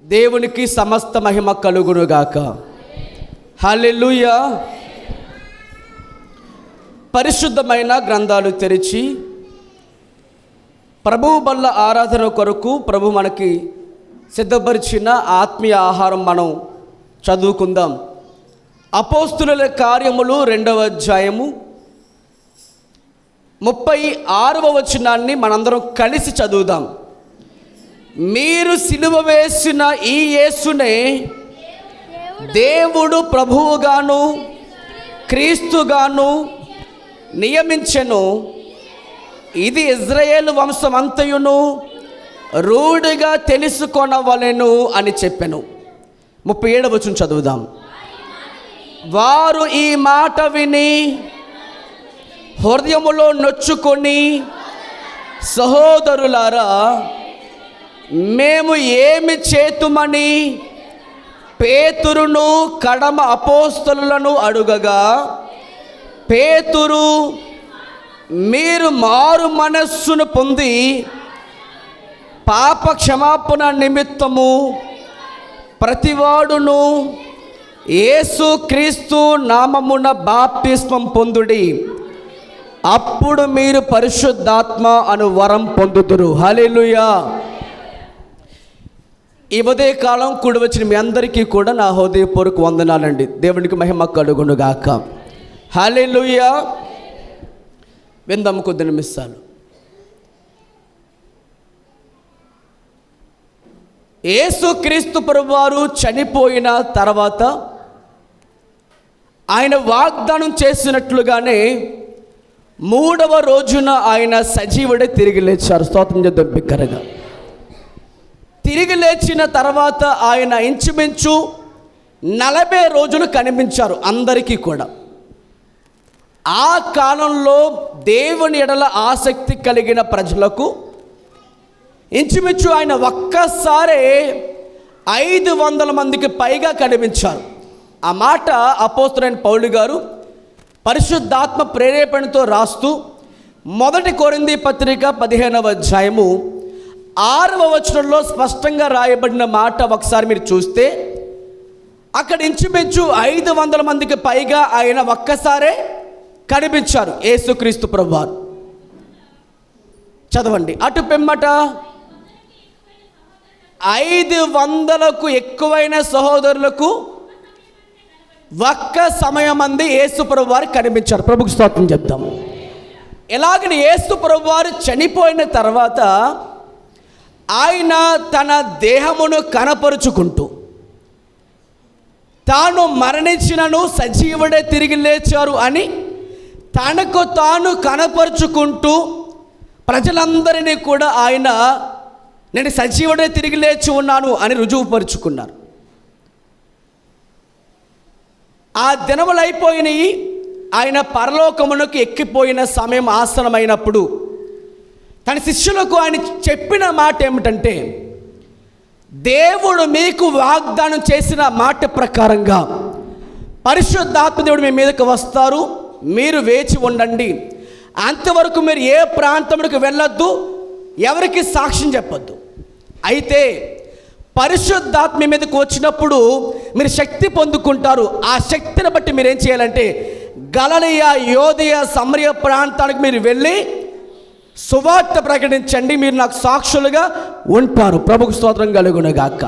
దేవునికి సమస్త మహిమ కలుగునుగాక. హల్లెలూయా. పరిశుద్ధమైన గ్రంథాలు తెరిచి ప్రభువు బల్ల ఆరాధన కొరకు ప్రభు మనకి సిద్ధపరిచిన ఆత్మీయ ఆహారం మనం చదువుకుందాం. అపోస్తుల కార్యములు 2వ అధ్యాయము 36వ వచనాన్ని మనందరం కలిసి చదువుదాం. మీరు సిలువ వేసిన ఈ యేసునే దేవుడు ప్రభువుగాను క్రీస్తుగాను నియమించెను. ఇది ఇజ్రాయేలు వంశమంతయును రూఢిగా తెలుసుకొనవలెను అని చెప్పెను. 37వ వచనం చదువుదాం. వారు ఈ మాట విని హృదయములో నొచ్చుకొని, సహోదరులారా, మేము ఏమి చేతుమని పేతురును కడమ అపోస్తలులను అడుగగా, పేతురు, మీరు మారు మనస్సును పొంది పాప క్షమాపణ నిమిత్తము ప్రతివాడును యేసు క్రీస్తు నామమున బాప్తిస్మం పొందుడి, అప్పుడు మీరు పరిశుద్ధాత్మ అను వరం పొందుదురు. హల్లెలూయా. ఈ ఉదయ కాలం కూడి వచ్చిన మీ అందరికీ కూడా నా హృదయపూర్వక వందనాలండి. దేవునికి మహిమ కలుగునుగాక. హల్లెలూయా. విందాము కొద్ది నిమిషాలు. యేసుక్రీస్తు ప్రభువారు చనిపోయిన తర్వాత ఆయన వాగ్దానం చేసినట్లుగానే 3వ రోజున ఆయన సజీవుడే తిరిగి లేచారు. స్తోత్రం చేద్దాం బిగ్గరగా. తిరిగి లేచిన తర్వాత ఆయన ఇంచుమించు 40 రోజులు కనిపించారు అందరికీ కూడా. ఆ కాలంలో దేవుని ఎడల ఆసక్తి కలిగిన ప్రజలకు ఇంచుమించు ఆయన ఒక్కసారే 500 మందికి పైగా కనిపించారు. ఆ మాట అపోస్తలుడైన పౌలు గారు పరిశుద్ధాత్మ ప్రేరేపణతో రాస్తూ 1 కొరింథీ పత్రిక 15వ అధ్యాయము 6వ వచనంలో స్పష్టంగా రాయబడిన మాట ఒకసారి మీరు చూస్తే, అక్కడ ఇంచుమించు 500 మందికి పైగా ఆయన ఒక్కసారే కనిపించారు యేసుక్రీస్తు ప్రభువారు. చదవండి. అటు పిమ్మట 500కు ఎక్కువైన సహోదరులకు ఒక్క సమయమంది యేసు ప్రభువారు కనిపించారు. ప్రభుకు స్తోత్రం చెప్తాము. ఎలాగని యేసు ప్రభువారు చనిపోయిన తర్వాత ఆయన తన దేహమును కనపరుచుకుంటూ, తాను మరణించినను సజీవుడే తిరిగి లేచారు అని తనకు తాను కనపరుచుకుంటూ ప్రజలందరినీ కూడా ఆయన నేను సజీవుడే తిరిగి లేచి ఉన్నాను అని రుజువుపరుచుకున్నారు. ఆ దినములు అయిపోయినాయి. ఆయన పరలోకమునకు ఎక్కిపోయిన సమయం ఆసనమైనప్పుడు తన శిష్యులకు ఆయన చెప్పిన మాట ఏమిటంటే, దేవుడు మీకు వాగ్దానం చేసిన మాట ప్రకారంగా పరిశుద్ధాత్మ దేవుడు మీ మీదకి వస్తారు, మీరు వేచి ఉండండి. అంతవరకు మీరు ఏ ప్రాంతములకు వెళ్ళొద్దు, ఎవరికి సాక్ష్యం చెప్పొద్దు. అయితే పరిశుద్ధాత్మ మీదకి వచ్చినప్పుడు మీరు శక్తి పొందుకుంటారు. ఆ శక్తిని బట్టి మీరు ఏం చేయాలంటే గలిలయ, యోదయ, సమరయ ప్రాంతానికి మీరు వెళ్ళి సువార్త ప్రకటించండి, మీరు నాకు సాక్షులుగా ఉంటారు. ప్రభుకు స్తోత్రం కలుగునుగాక.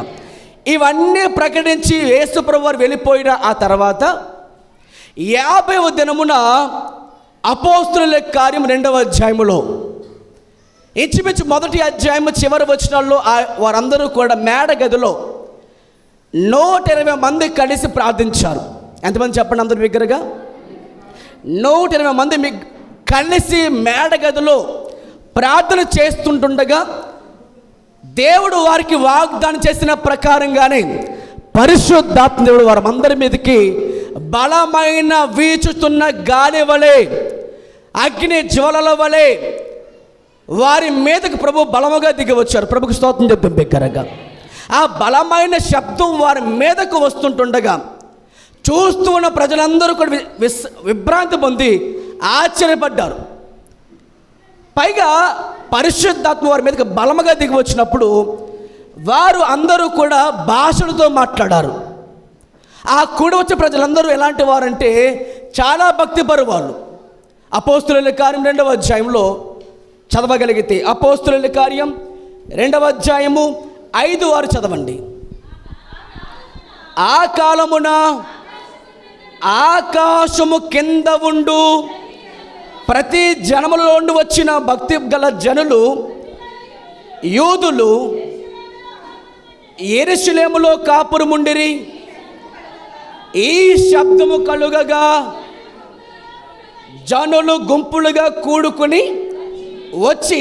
ఇవన్నీ ప్రకటించి యేసు ప్రభువారు వెళ్ళిపోయిన ఆ తర్వాత 50వ దినమున అపోస్తుల కార్యం 2వ అధ్యాయములో ఇంచుమించు 1వ అధ్యాయము చివరి వచనాల్లో వారందరూ కూడా మేడ గదిలో 120 మంది కలిసి ప్రార్థించారు. ఎంతమంది చెప్పండి అందరూ బిగ్గరగా. 120 మంది కలిసి మేడ గదిలో ప్రార్థన చేస్తుండగా దేవుడు వారికి వాగ్దానం చేసిన ప్రకారంగానే పరిశుద్ధాత్మ దేవుడు వారందరి మీదకి బలమైన వీచుతున్న గాలి వలె, అగ్ని జ్వాలల వలె వారి మీదకి ప్రభు బలముగా దిగి వచ్చారు. ప్రభుకు స్తోత్రం చెప్తాం బిగ్గరగా. ఆ బలమైన శబ్దం వారి మీదకు వస్తుంటుండగా చూస్తూ ఉన్న ప్రజలందరూ కూడా విభ్రాంతి పొంది ఆశ్చర్యపడ్డారు. పైగా పరిశుద్ధాత్మ వారి మీదకి బలముగా దిగి వచ్చినప్పుడు వారు అందరూ కూడా భాషలతో మాట్లాడారు. ఆ కూడి వచ్చే ప్రజలందరూ ఎలాంటి వారంటే చాలా భక్తిపరు వాళ్ళు. అపోస్తుల కార్యం 2వ అధ్యాయంలో చదవగలిగితే, అపోస్తుల కార్యం 2వ అధ్యాయము 5-6 చదవండి. ఆ కాలమున ఆకాశము కింద ఉండు ప్రతి జనములో నుండి వచ్చిన భక్తి గల జనులు యూదులు యెరూషలేములో కాపురముండిరి. ఈ శబ్దము కలుగగా జనులు గుంపులుగా కూడుకుని వచ్చి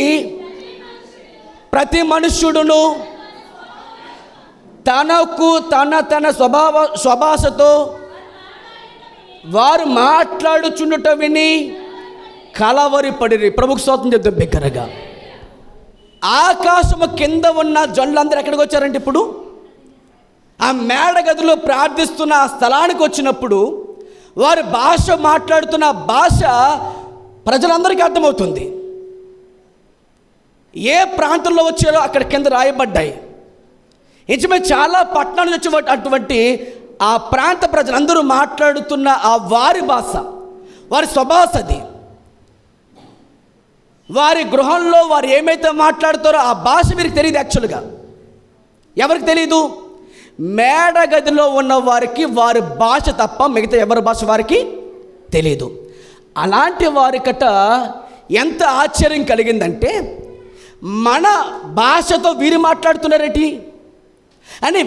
ప్రతి మనుష్యుడును తనకు తన స్వభాషతో వారు మాట్లాడుచుండుట విని కలవరిపడిరి. ప్రభుకు స్తోత్రం చేద్దాం బిగ్గరగా. ఆకాశము కింద ఉన్న జనులందరూ ఎక్కడికి వచ్చారంటే ఇప్పుడు ఆ మేడ గదిలో ప్రార్థిస్తున్న ఆ స్థలానికి వచ్చినప్పుడు వారి భాష మాట్లాడుతున్న భాష ప్రజలందరికీ అర్థమవుతుంది. ఏ ప్రాంతంలో వచ్చారో అక్కడ కింద రాయబడ్డాయి. నిజమే, చాలా పట్టణాలు వచ్చి అటువంటి ఆ ప్రాంత ప్రజలందరూ మాట్లాడుతున్న ఆ వారి భాష, వారి స్వభాషది. వారి గృహంలో వారు ఏమైతే మాట్లాడుతారో ఆ భాష వీరికి తెలియదు. యాక్చువల్గా ఎవరికి తెలియదు? మేడ గదిలో ఉన్న వారికి వారి భాష తప్ప మిగతా ఎవరి భాష వారికి తెలియదు. అలాంటి వారికట ఎంత ఆశ్చర్యం కలిగిందంటే, మన భాషతో వీరు మాట్లాడుతున్నారేంటి అని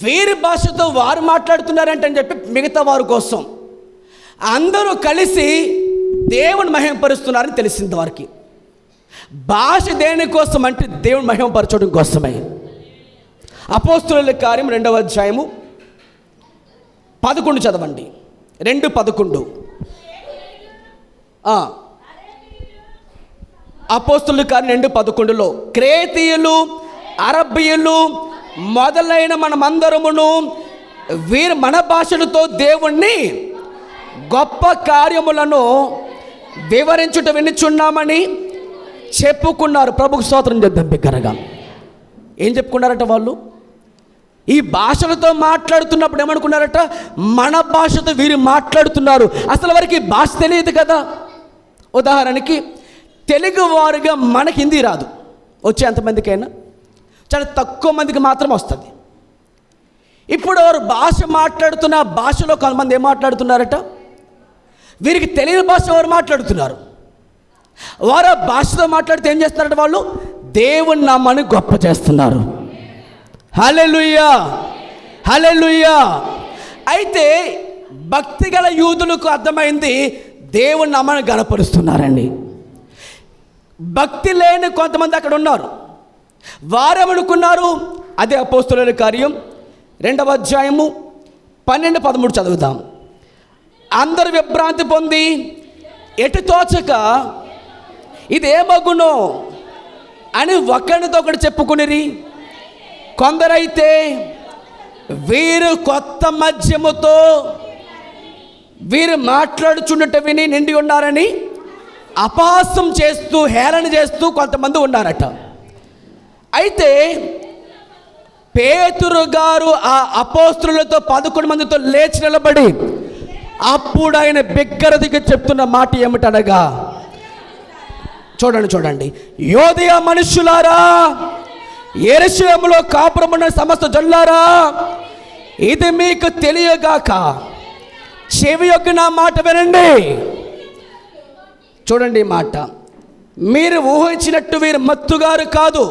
వీరి భాషతో వారు మాట్లాడుతున్నారంటే అని చెప్పి మిగతా వారి కోసం అందరూ కలిసి దేవుని మహిమపరుస్తున్నారని తెలిసింది వారికి. భాష దేనికోసం అంటే దేవుని మహిమపరచడం కోసమే. అపోస్తుల కార్యం 2వ అధ్యాయము 11 చదవండి. 2:11. అపోస్తుల కార్యం 2:11లో క్రేతీయులు, అరబీయులు మొదలైన మనమందరమును వీరు మన భాషలతో దేవుణ్ణి గొప్ప కార్యములను వివరించుట వినిచున్నామని చెప్పుకున్నారు. ప్రభుకు స్తోత్రం చేద్దాం బిగ్గరగా. ఏం చెప్పుకున్నారట వాళ్ళు? ఈ భాషలతో మాట్లాడుతున్నప్పుడు ఏమనుకున్నారట? మన భాషతో వీరు మాట్లాడుతున్నారు. అసలు వారికి భాష తెలియదు కదా. ఉదాహరణకి తెలుగు వారుగా మనకి హిందీ రాదు. వచ్చే ఎంతమందికైనా చాలా తక్కువ మందికి మాత్రం వస్తుంది. ఇప్పుడు వారు భాష మాట్లాడుతున్న భాషలో కొంతమంది ఏం మాట్లాడుతున్నారట? వీరికి తెలియని భాష వారు మాట్లాడుతున్నారు. వారు ఆ భాషతో మాట్లాడితే ఏం చేస్తున్నారట? వాళ్ళు దేవుని నామాన్ని గొప్ప చేస్తున్నారు. హల్లెలూయా, హల్లెలూయా. అయితే భక్తి గల యూదులకు అర్థమైంది దేవుని నామాన్ని గణపరుస్తున్నారండి. భక్తి లేని కొంతమంది అక్కడ ఉన్నారు. వారేమనుకున్నారు? అదే అపోస్తుల కార్యం 2వ అధ్యాయము 12-13 చదువుదాం. అందరు విభ్రాంతి పొంది ఎటు తోచక ఇదేమగునో అని ఒకరితో ఒకటి చెప్పుకునిరి. కొందరైతే వీరు కొత్త మద్యముతో వీరు మాట్లాడుచుండట విని నిండి ఉన్నారని అపహాస్యం చేస్తూ హేళన చేస్తూ కొంతమంది ఉన్నారట. అయితే పేతురు గారు ఆ అపోస్తులతో 11 మందితో లేచి నిలబడి అప్పుడు ఆయన బిగ్గరదిగా చెప్తున్న మాట ఏమిటనగా, చూడండి, యోదయ మనుష్యులారా, యెరూషలేములో కాపురమున్న సమస్త జనులారా, ఇది మీకు తెలియగాక చెవియొగ్గి నా మాట వినండి. చూడండి ఈ మాట. మీరు ఊహించినట్టు వీరు మత్తుగారు కాదు,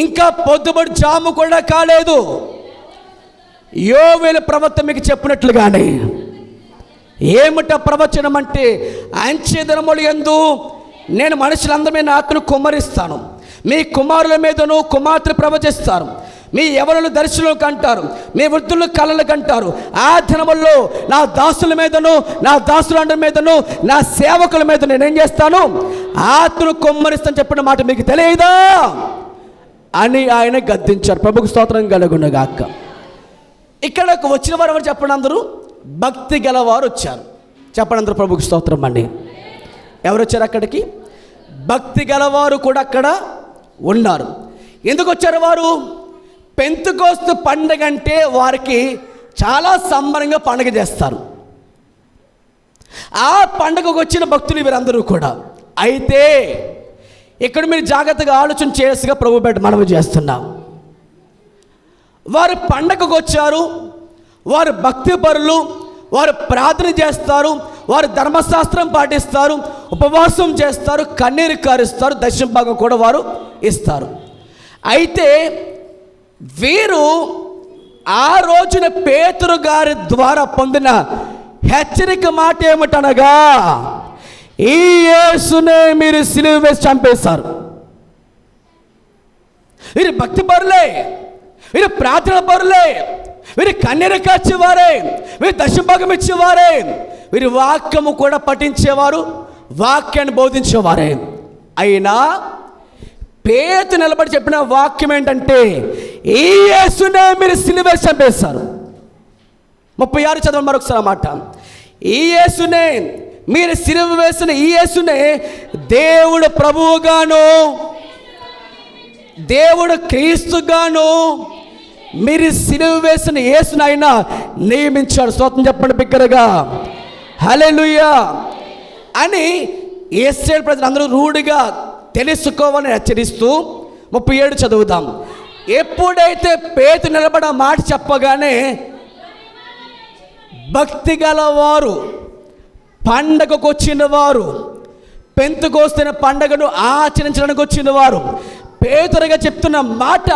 ఇంకా పొద్దుబడి జాము కూడా కాలేదు. యోవేలు ప్రవక్త మీకు చెప్పినట్లుగానే. ఏమిట ప్రవచనం అంటే, అంచె దినముల యందు నేను మనుషులందరి మీద ఆత్మను కుమ్మరిస్తాను, మీ కుమారుల మీదను కుమార్తెలు ప్రవచిస్తారు, మీ యవనులు దర్శనం కంటారు, మీ వృద్ధులు కళలు కంటారు. ఆ దినముల్లో నా దాసుల మీదను నా దాసులందరి మీదను నా సేవకుల మీద నేనేం చేస్తాను? ఆత్మను కుమ్మరిస్తాను చెప్పిన మాట మీకు తెలియదా అని ఆయన గద్దించారు. ప్రభుకు స్తోత్రం కలుగునుగాక. ఇక్కడకు వచ్చిన వారు ఎవరు చెప్పండి? అందరూ భక్తి గలవారు వచ్చారు. చెప్పండి అందరూ ప్రభుకు స్తోత్రం అండి. ఎవరు వచ్చారు అక్కడికి? భక్తి గలవారు కూడా అక్కడ ఉన్నారు. ఎందుకు వచ్చారు వారు? పెంతెకోస్తు పండగ అంటే వారికి చాలా సంబరంగా పండగ చేస్తారు. ఆ పండగకు వచ్చిన భక్తులు వీరందరూ కూడా. అయితే ఇక్కడ మీరు జాగ్రత్తగా ఆలోచన చేసిగా ప్రభు బయట మనవి చేస్తున్నాం. వారు పండగకు వచ్చారు, వారు భక్తి పరులు, వారు ప్రార్థన చేస్తారు, వారు ధర్మశాస్త్రం పాటిస్తారు, ఉపవాసం చేస్తారు, కన్నీరు కారుస్తారు, దశమ భాగం కూడా వారు ఇస్తారు. అయితే వీరు ఆ రోజున పేతురు గారి ద్వారా పొందిన హెచ్చరిక మాట ఏమిటనగా, ఈ యేసునే మీరు సిలువ వేసి చంపేశారు. వీరు భక్తి పరులే, వీరు ప్రార్థన పరులే, వీరు కన్నీరు కార్చేవారే, వీరు దశభాగం ఇచ్చేవారే, వీరు వాక్యము కూడా పఠించేవారు, వాక్యాన్ని బోధించేవారే. అయినా పేతురు నిలబడి చెప్పిన వాక్యం ఏంటంటే, ఈ యేసునే మీరు సిలువ వేసి చంపేశారు. 36 చదవండి మరొకసారి మాట. ఈ యేసునే మీరు సిలువ వేసిన ఈ యేసునే దేవుడు ప్రభువుగాను దేవుడు క్రీస్తుగాను మీరు సిలువ వేసిన యేసును ఆయన నియమించాడు. స్తోత్రం చెప్పండి బిగ్గరగా, హల్లెలూయా అని ఇశ్రాయేలు ప్రజలందరూ రూఢిగా తెలుసుకోవాలని హెచ్చరిస్తూ 37 చదువుదాం. ఎప్పుడైతే పేతురు నిలబడ మాట చెప్పగానే భక్తి గలవారు, పండగకు వచ్చిన వారు, పెంతెకోస్తు పండగను ఆచరించడానికి వచ్చిన వారు పేతురుగా చెప్తున్న మాట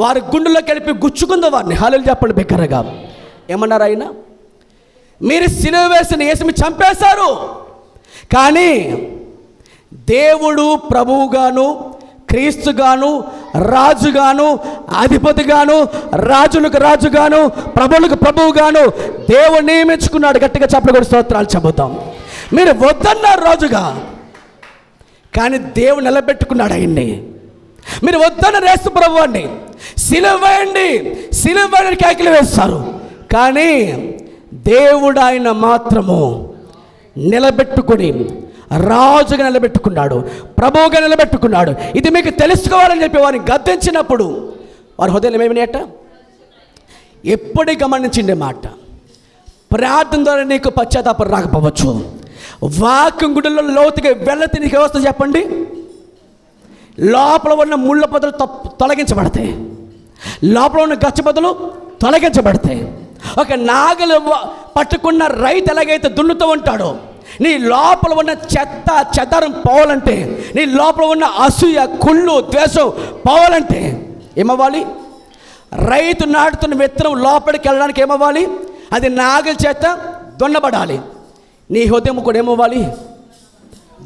వారి గుండెలో కలిపి గుచ్చుకుంది వారిని. హల్లెలూయా చెప్పండి బిగ్గరగా. ఏమన్నారు ఆయన? మీరు సిలువ వేసిన యేసుని చంపేశారు, కానీ దేవుడు ప్రభువుగాను క్రీస్తుగాను రాజుగాను అధిపతిగాను రాజులకు రాజుగాను ప్రభువులకు ప్రభువుగాను దేవుడు నియమించుకున్నాడు. గట్టిగా చెప్పలు కూడా స్తోత్రాలు చెబుతాం. మీరు వద్దన్నారు రాజుగా, కానీ దేవుడు నిలబెట్టుకున్నాడు ఆయన్ని. మీరు వద్దన్న యేసు ప్రభువాన్ని సిలువ వేయండి సిలువ వేయండి కేకలు వేస్తారు, కానీ దేవుడు ఆయన మాత్రము నిలబెట్టుకుని రాజుగా నిలబెట్టుకున్నాడు, ప్రభువుగా నిలబెట్టుకున్నాడు. ఇది మీకు తెలుసుకోవాలని చెప్పి వారిని గద్దించినప్పుడు వారి హృదయం ఏమినేట ఎప్పుడూ గమనించిండే మాట. ప్రార్థన ద్వారా నీకు పశ్చాత్తాపం రాకపోవచ్చు, వాక్యం గుడిలో లోతుగా వెళ్ళతే నీకు వ్యవస్థ చెప్పండి, లోపల ఉన్న ముళ్ళ పొదలు తొలగించబడతాయి, లోపల ఉన్న గచ్చ పొదలు తొలగించబడతాయి. ఒక నాగలు పట్టుకున్న రైతు ఎలాగైతే దున్నుతూ ఉంటాడో, నీ లోపల ఉన్న చెత్త చెదరం పోవాలంటే, నీ లోపల ఉన్న అసూయ కుళ్ళు ద్వేషం పోవాలంటే ఏమవ్వాలి? రైతు నాటుతున్న విత్తనం లోపలికి వెళ్ళడానికి ఏమవ్వాలి? అది నాగల చేత దున్నబడాలి. నీ హృదయం కూడా ఏమవ్వాలి?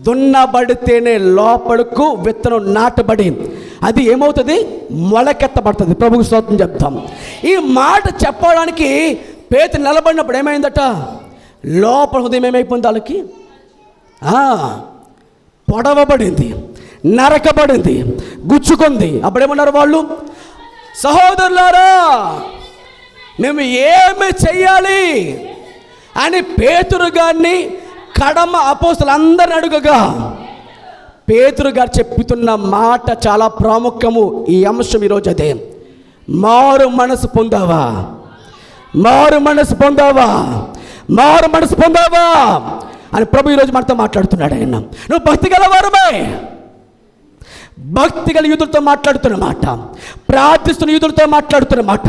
దున్నబడితేనే లోపలకు విత్తనం నాటబడి అది ఏమవుతుంది? మొలకెత్తబడుతుంది. ప్రభువుకు స్తోత్రం చెప్తాం. ఈ మాట చెప్పడానికి పేతురు నిలబడినప్పుడు ఏమైందట? లోపల హృదయం ఏమైపోయింది? వాళ్ళకి పొడవబడింది, నరకబడింది, గుచ్చుకుంది. అప్పుడేమన్నారు వాళ్ళు? సహోదరులారా, మేము ఏమి చెయ్యాలి అని పేతురు గారిని కడమ అపోస్తలులందరిని అడుగగా పేతురు గారు చెప్పుతున్న మాట చాలా ప్రాముఖ్యము. ఈ అంశం ఈరోజు అదే. మారు మనసు పొందావా? మారు మనసు పొందావా? మారు మనసు పొందావా అని ప్రభు ఈరోజు మనతో మాట్లాడుతున్నాడు. ఆయన నువ్వు భక్తి గలవారమే, భక్తి గల యూదులతో మాట్లాడుతున్నమాట, ప్రార్థిస్తున్న యూదులతో మాట్లాడుతున్నమాట,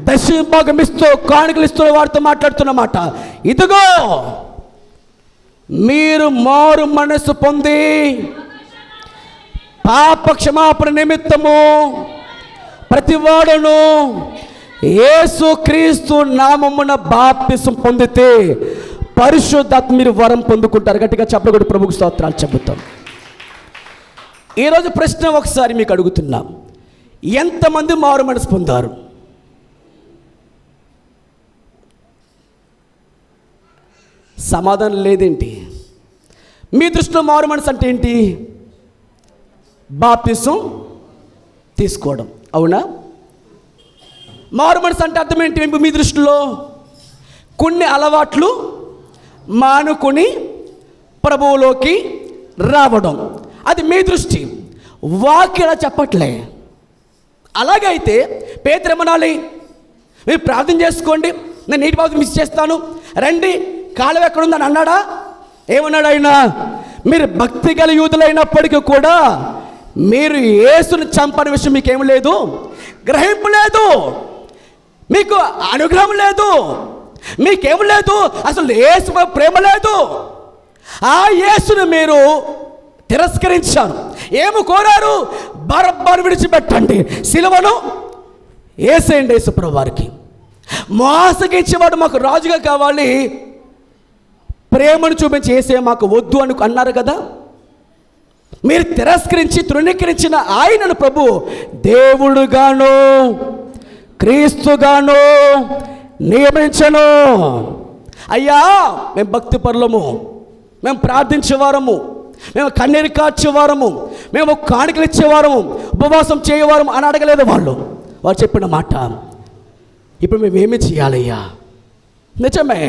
దశభాగం ఇస్తూ కానుకలు ఇస్తున్న వారితో మాట్లాడుతున్నమాట. ఇదిగో మీరు మారు మనసు పొంది పాప క్షమాపణ నిమిత్తము ప్రతివాడును యేసు క్రీస్తు నామమున బాప్తిసం పొందితే పరిశుద్ధాత్మ మీరు వరం పొందుకుంటారు. గట్టిగా చెప్పకూడదు. ప్రభువుకు స్తోత్రాలు చెబుతాం. ఈరోజు ప్రశ్న ఒకసారి మీకు అడుగుతున్నాం, ఎంతమంది మారు మనసు పొందారు? సమాధానం లేదేంటి? మీ దృష్టిలో మారు మనసు అంటే ఏంటి? బాప్తిసం తీసుకోవడం, అవునా? మారు మనసు అంటే అర్థం ఏంటి మీ దృష్టిలో? కొన్ని అలవాట్లు మానుకొని ప్రభువులోకి రావడం, అది మీ దృష్టి. వాక్యం ఇలా చెప్పట్లే. అలాగైతే పేతురు ఏమనాలి? మీరు ప్రార్థన చేసుకోండి, నేను నీటి బాబు మిస్ చేస్తాను, రండి, కాలువ ఎక్కడుందని అన్నాడా? ఏమన్నాడు ఆయన? మీరు భక్తి గల యూదులైనప్పటికీ కూడా మీరు యేసుని చంపని విషయం మీకేం లేదు, గ్రహింపు లేదు, మీకు అనుగ్రహం లేదు, మీకేం లేదు, అసలు యేసు ప్రేమ లేదు. ఆ యేసును మీరు తిరస్కరించారు. ఏమి కోరారు? బరబ్బను విడిచిపెట్టండి, సిలువను వేసేయండి యేసుప్రభు వారికి. మోసగించేవాడు మాకు రాజుగా కావాలి, ప్రేమను చూపించి యేసే మాకు వద్దు అని అన్నారు కదా. మీరు తిరస్కరించి తృణీకరించిన ఆయనను ప్రభు దేవుడుగాను క్రీస్తుగాను నియమించను. అయ్యా, మేము భక్తి పరులము, మేము ప్రార్థించేవారము, మేము కన్నీరు కార్చేవారము, మేము కాணிకలు ఇచ్చేవారము, ఉపవాసం చేయవారము అని అడగలేదు వాళ్ళు. వారు చెప్పిన మాట, ఇప్పుడు మేమేమి చేయాలయ్యా? నిజమే,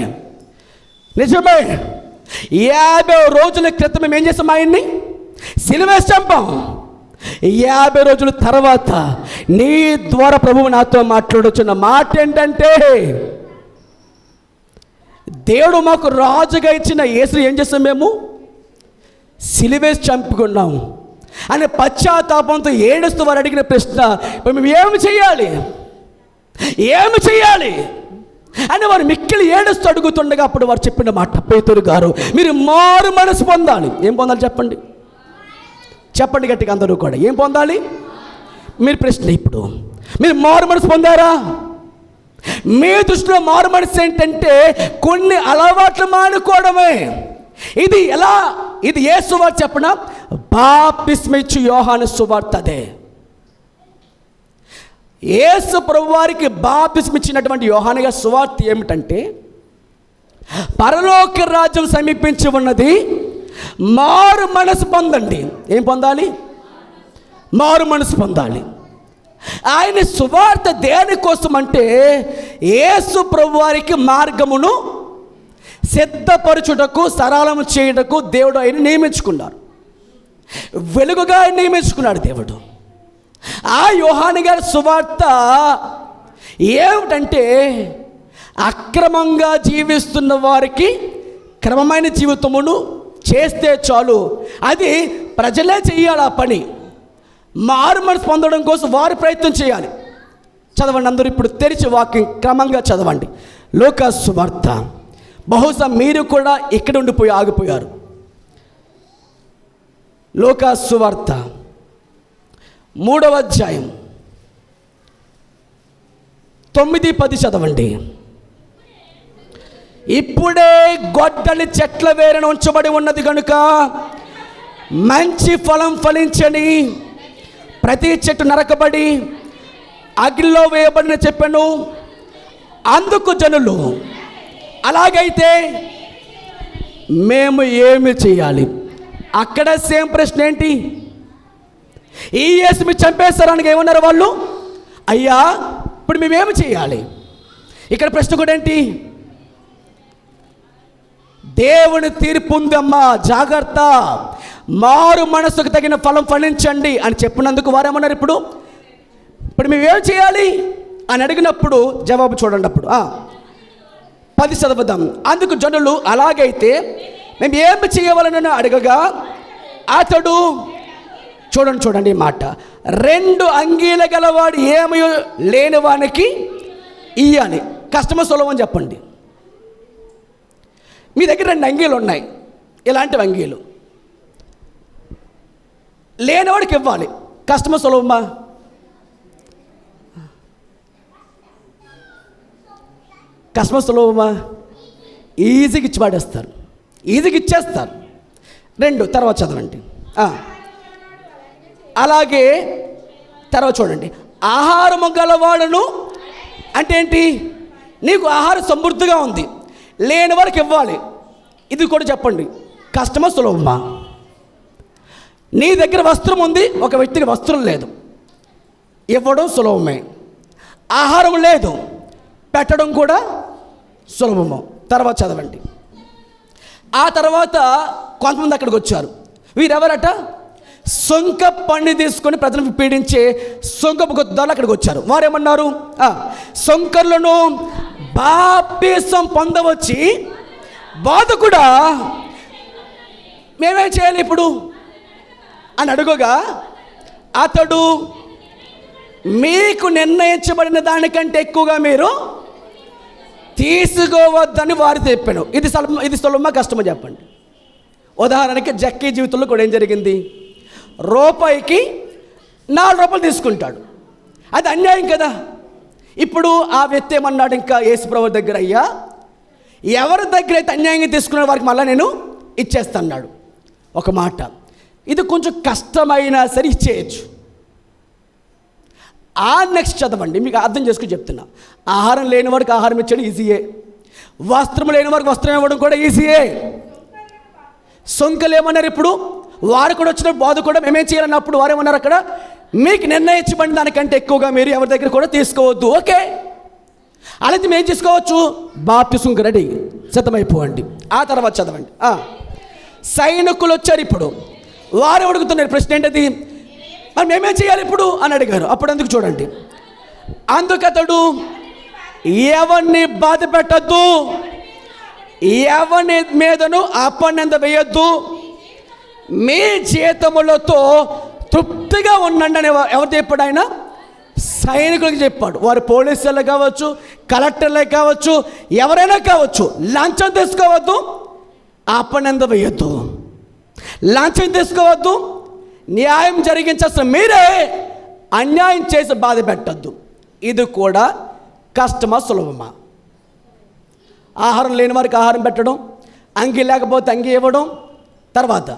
50 రోజుల క్రితం మేము ఏం చేసాం? ఆయన్ని సిలువేసి చంపాం. 50 రోజుల తర్వాత నీ ద్వారా ప్రభువు నాతో మాట్లాడుచున్న మాట ఏంటంటే, దేవుడు మాకు రాజుగా ఇచ్చిన యేసుని ఏం చేస్తాం? మేము సిలువేసి చంపుకున్నాం అనే పశ్చాత్తాపంతో ఏడుస్తూ వారు అడిగిన ప్రశ్న, ఇప్పుడు మేము ఏమి చేయాలి అని వారు మిక్కిలి ఏడుస్తూ అడుగుతుండగా అప్పుడు వారు చెప్పిన మాట, పేతురు గారు మీరు మారు మనసు పొందాలి. ఏం పొందాలి చెప్పండి? చెప్పండి గట్టిగా అందరూ కూడా, ఏం పొందాలి? మీరు ప్రశ్న, ఇప్పుడు మీరు మారు మనసు పొందారా? మీ దృష్టిలో మారు మనసు ఏంటంటే కొన్ని అలవాట్లు మానుకోవడమే. ఇది ఎలా? ఇది ఏ సువార్త చెప్పిన? బాప్తిస్మం ఇచ్చు యోహాను సువార్త. అదే యేసు ప్రభువారికి బాప్తిస్మం ఇచ్చినటువంటి యోహాను గారి సువార్త ఏమిటంటే, పరలోక రాజ్యం సమీపించి ఉన్నది, మారు మనసు పొందండి. ఏం పొందాలి? మారు మనసు పొందాలి. ఆయన సువార్త దేనికోసం అంటే, యేసు ప్రభువారికి మార్గమును సిద్ధపరచుటకు, సరళము చేయుటకు దేవుడు ఆయన నియమించుకున్నారు. వెలుగుగా ఆయన నియమించుకున్నాడు దేవుడు. ఆ యోహాను గారి సువార్త ఏమిటంటే, అక్రమంగా జీవిస్తున్న వారికి క్రమమైన జీవితమును చేస్తే చాలు, అది ప్రజలే చేయాలి. ఆ పని మారు మనసు పొందడం కోసం వారు ప్రయత్నం చేయాలి. చదవండి అందరూ, ఇప్పుడు తెరిచి వాక్యం క్రమంగా చదవండి. లూకా సువార్త. బహుశా మీరు కూడా ఇక్కడ ఉండిపోయి ఆగిపోయారు. లూకా సువార్త 3వ అధ్యాయం 9-10 చదవండి. ఇప్పుడే గొడ్డలి చెట్ల వేరున ఉంచబడి ఉన్నది కనుక మంచి ఫలం ఫలించని ప్రతి చెట్టు నరకబడి అగ్నిలో వేయబడిన చెప్పాను. అందుకు జనులు, అలాగైతే మేము ఏమి చేయాలి? అక్కడ సేమ్ ప్రశ్న ఏంటి? ఈ యేసు మీరు చంపేస్తారని ఏమన్నారు వాళ్ళు? అయ్యా, ఇప్పుడు మేమేమి చేయాలి? ఇక్కడ ప్రశ్న కూడా ఏంటి? దేవుని తీర్పు ఉందమ్మా, జాగ్రత్త, మారు మనసుకు తగిన ఫలం ఫలించండి అని చెప్పినందుకు వారేమన్నారు? ఇప్పుడు మేమేం చేయాలి అని అడిగినప్పుడు జవాబు చూడండి. అప్పుడు 10 చదువుదాం. అందుకు జనులు, అలాగైతే మేము ఏమి చేయవాలని అడగగా అతడు, చూడండి ఈ మాట, 2 అంగీల గలవాడు ఏమీ లేని వానికి ఇయ్యాలి. కష్టమో సులభం చెప్పండి. మీ దగ్గర 2 అంగీలు ఉన్నాయి, ఇలాంటి అంగీలు, లేనివాడికి ఇవ్వాలి. కష్టమో సులభమా? కష్టమో సులభమా? ఈజీగా ఇచ్చి పాడేస్తారు, ఈజీగా ఇచ్చేస్తారు. 2 తర్వాత చదవండి. అలాగే తర్వాత చూడండి, ఆహారము గలవాడును అంటే ఏంటి? నీకు ఆహారం సమృద్ధిగా ఉంది, లేని వారికి ఇవ్వాలి. ఇది కూడా చెప్పండి, కష్టమా సులభమా? నీ దగ్గర వస్త్రం ఉంది, ఒక వ్యక్తికి వస్త్రం లేదు, ఇవ్వడం సులభమే. ఆహారం లేదు, పెట్టడం కూడా సులభము. తర్వాత చదవండి. ఆ తర్వాత కొంతమంది అక్కడికి వచ్చారు. వీరెవరట? సొంక పని తీసుకొని ప్రజలను పీడించే సొంకపు గుద్దలు అక్కడికి వచ్చారు. వారేమన్నారు, సొంకర్లను బాప్తిసం పొందవచ్చి బోధకుడా మేమేం చేయాలి ఇప్పుడు అని అడుగుగా, అతడు మీకు నిర్ణయించబడిన దానికంటే ఎక్కువగా మీరు తీసుకోవద్దని వారు చెప్పాను. ఇది సులభమా కష్టమా చెప్పండి. ఉదాహరణకి జక్కీ జీవితంలో కూడా ఏం జరిగింది, రూపాయికి 4 రూపాయలు తీసుకుంటాడు. అది అన్యాయం కదా. ఇప్పుడు ఆ వ్యక్తి ఏమన్నాడు, ఇంకా యేసుప్రభు దగ్గర, అయ్యా ఎవరి దగ్గర అయితే అన్యాయంగా తీసుకున్న వారికి మళ్ళీ నేను ఇచ్చేస్తాడు. ఒక మాట, ఇది కొంచెం కష్టమైనా సరే ఇచ్చేయచ్చు. నెక్స్ట్ చదవండి, మీకు అర్థం చేసుకుని చెప్తున్నా. ఆహారం లేని వాడికి ఆహారం ఇచ్చడం ఈజీయే, వస్త్రం లేని వాడికి వస్త్రం ఇవ్వడం కూడా ఈజీయే. సొంకలు ఏమన్నారు, ఇప్పుడు వారు కూడా వచ్చిన బాధ కూడా మేమేం చేయాలన్నప్పుడు వారు ఏమన్నారు అక్కడ, మీకు నిర్ణయించబడిన దానికంటే ఎక్కువగా మీరు ఎవరి దగ్గర కూడా తీసుకోవద్దు. ఓకే, అలాగే మేము తీసుకోవచ్చు, బాప్తిసం రెడీ, సిద్ధమైపోవండి. ఆ తర్వాత చదవండి. సైనికులు వచ్చారు. ఇప్పుడు వారు అడుగుతున్నారు ప్రశ్న ఏంటది, మరి మేమేం చేయాలి ఇప్పుడు అని అడిగారు. అప్పుడు అందుకు చూడండి, అందుకతడు ఎవరిని బాధ పెట్టద్దు, ఎవరి మీదను అపనింద వేయొద్దు, మీ జీతములతో తృప్తిగా ఉండండి అని ఎవరు చెప్పాడు? ఆయన సైనికులకు చెప్పాడు. వారు పోలీసులు కావచ్చు, కలెక్టర్లే కావచ్చు, ఎవరైనా కావచ్చు. లంచం తీసుకోవద్దు, అపనింద వేయొద్దు, లంచం తీసుకోవద్దు, న్యాయం జరిగించాల్సిన మీరే అన్యాయం చేసి బాధ పెట్టద్దు. ఇది కూడా కష్టమా సులభమా? ఆహారం లేని వారికి ఆహారం పెట్టడం, అంగి లేకపోతే అంగి ఇవ్వడం, తర్వాత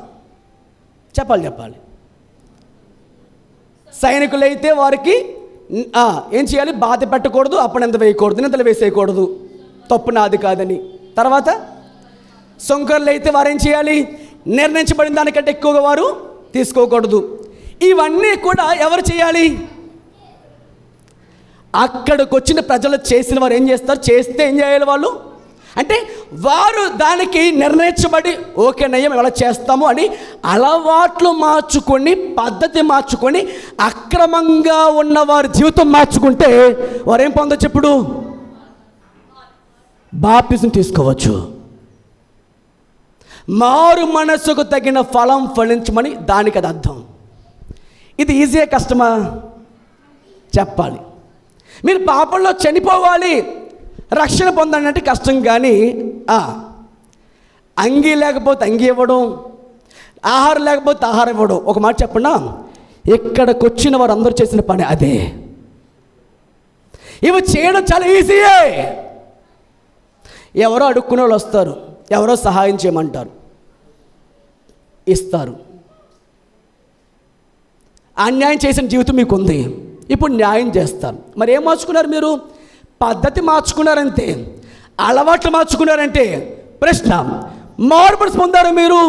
చెప్పాలి. సైనికులైతే వారికి ఏం చేయాలి, బాధ పెట్టకూడదు, అప్పనంత వేయకూడదు, నిందలు వేసేయకూడదు, తప్పు నాది కాదని. తర్వాత సొంకర్లు అయితే వారు ఏం చేయాలి, నిర్ణయించబడిన దానికంటే ఎక్కువగా వారు తీసుకోకూడదు. ఇవన్నీ కూడా ఎవరు చేయాలి? అక్కడికి వచ్చిన ప్రజలు చేసిన వారు ఏం చేస్తారు, చేస్తే ఏం చేయాలి వాళ్ళు అంటే, వారు దానికి నిర్ణయించబడి ఓకేనయ్య మేము ఎలా చేస్తాము అని అలవాట్లు మార్చుకొని, పద్ధతి మార్చుకొని, అక్రమంగా ఉన్న వారి జీవితం మార్చుకుంటే వారు ఏం పొందొచ్చు? ఇప్పుడు బాప్తిసం తీసుకోవచ్చు. మారు మనసుకు తగిన ఫలం ఫలించమని దానికి అది అర్థం. ఇది ఈజీయే కష్టమా చెప్పాలి. మీరు పాపంలో చనిపోవాలి, రక్షణ పొందండి అంటే కష్టం. కానీ అంగీ లేకపోతే అంగీ ఇవ్వడం, ఆహారం లేకపోతే ఆహారం ఇవ్వడం. ఒక మాట చెప్పండి, ఇక్కడికి వచ్చిన వారు అందరూ చేసిన పని అదే. ఇవి చేయడం చాలా ఈజీయే. ఎవరో అడుక్కునే వాళ్ళు వస్తారు, ఎవరో సహాయం చేయమంటారు, ఇస్తారు. అన్యాయం చేసిన జీవితం మీకు ఉంది, ఇప్పుడు న్యాయం చేస్తారు. మరి ఏం మార్చుకున్నారు మీరు? పద్ధతి మార్చుకున్నారంటే, అలవాట్లు మార్చుకున్నారంటే. ప్రశ్న, మార్పులు పొందారు మీరు